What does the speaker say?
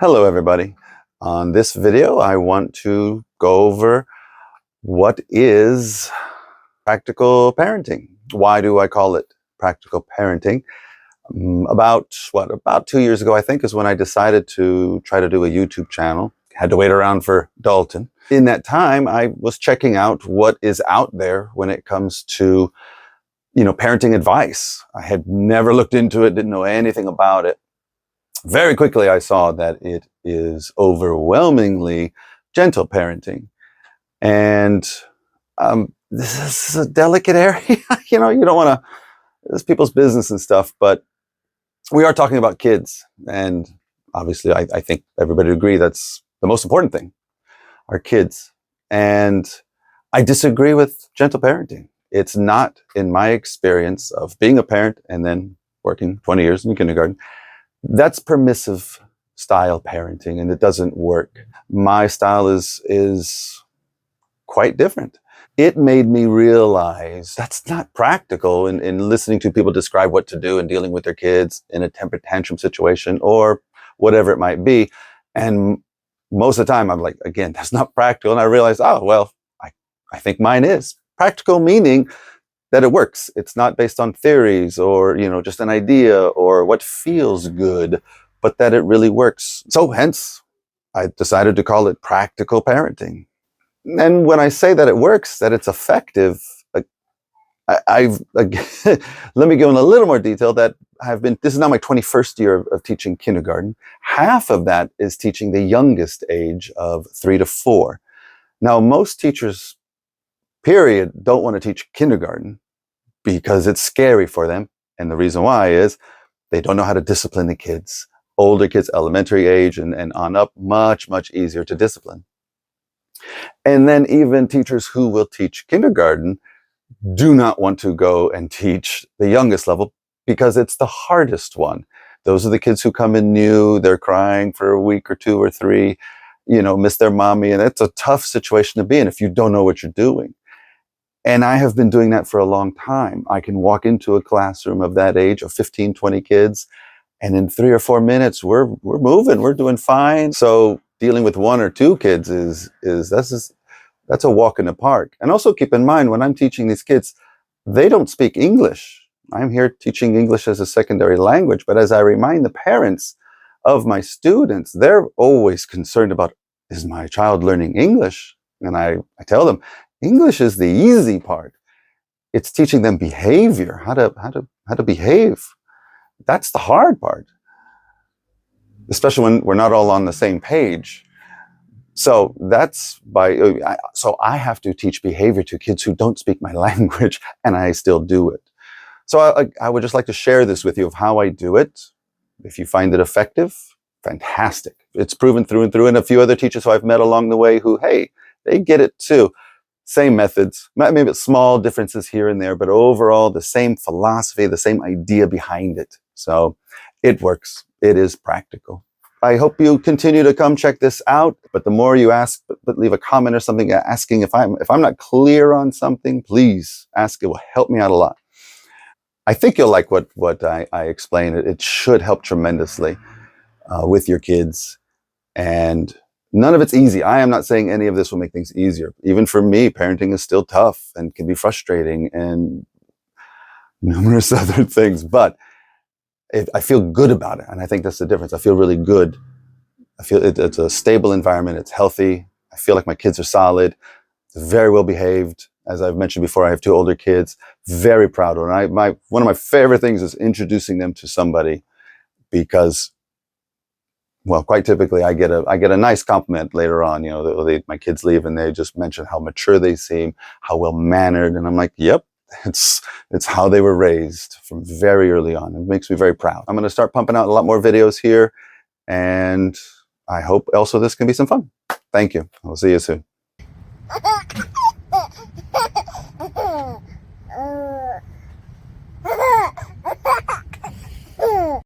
Hello everybody. On this video I want to go over what is practical parenting. Why do I call it practical parenting? About 2 years ago I think is when I decided to try to do a YouTube channel. Had to wait around for Dalton. In that time I was checking out what is out there when it comes to parenting advice. I had never looked into it, didn't know anything about it. Very quickly, I saw that it is overwhelmingly gentle parenting. And this is a delicate area. You don't want to, it's people's business and stuff, but we are talking about kids. And obviously, I think everybody would agree that's the most important thing, our kids. And I disagree with gentle parenting. It's not, in my experience of being a parent and then working 20 years in kindergarten, that's permissive style parenting, and it doesn't work. My style is quite different. It made me realize that's not practical in listening to people describe what to do and dealing with their kids in a temper tantrum situation or whatever it might be. And most of the time I'm like, again, that's not practical. And I realized, oh, well, I think mine is practical, meaning that it works. It's not based on theories or, just an idea or what feels good, but that it really works. So hence, I decided to call it practical parenting. And when I say that it works, that it's effective, let me go in a little more detail that this is now my 21st year of teaching kindergarten. Half of that is teaching the youngest age of 3 to 4. Now, most teachers, period, don't want to teach kindergarten because it's scary for them. And the reason why is they don't know how to discipline the kids. Older kids, elementary age and on up, much, much easier to discipline. And then even teachers who will teach kindergarten do not want to go and teach the youngest level because it's the hardest one. Those are the kids who come in new, they're crying for a week or 2 or 3, miss their mommy. And it's a tough situation to be in if you don't know what you're doing. And I have been doing that for a long time. I can walk into a classroom of that age of 15, 20 kids, and in 3 or 4 minutes, we're moving, we're doing fine. So dealing with 1 or 2 kids that's a walk in the park. And also keep in mind, when I'm teaching these kids, they don't speak English. I'm here teaching English as a secondary language. But as I remind the parents of my students, they're always concerned about, is my child learning English? And I tell them, English is the easy part. It's teaching them behavior, how to behave. That's the hard part, especially when we're not all on the same page. So so I have to teach behavior to kids who don't speak my language, and I still do it. So I would just like to share this with you of how I do it. If you find it effective, fantastic. It's proven through and through, and a few other teachers who I've met along the way who, hey, they get it too. Same methods, maybe small differences here and there, but overall the same philosophy, the same idea behind it. So it works. It is practical. I hope you continue to come check this out. But the more you ask, but leave a comment or something asking if I'm not clear on something, please ask. It will help me out a lot. I think you'll like what I explain. It should help tremendously with your kids. And none of it's easy. I am not saying any of this will make things easier. Even for me, parenting is still tough and can be frustrating and numerous other things. But I feel good about it. And I think that's the difference. I feel really good. I feel it's a stable environment. It's healthy. I feel like my kids are solid, very well behaved. As I've mentioned before, I have 2 older kids. Very proud of them. One of my favorite things is introducing them to somebody because, well, quite typically I get a nice compliment later on. My kids leave and they just mention how mature they seem, how well mannered, and I'm like, yep, it's how they were raised from very early on. It makes me very proud. I'm going to start pumping out a lot more videos here, and I hope also this can be some fun. Thank you. I'll see you soon.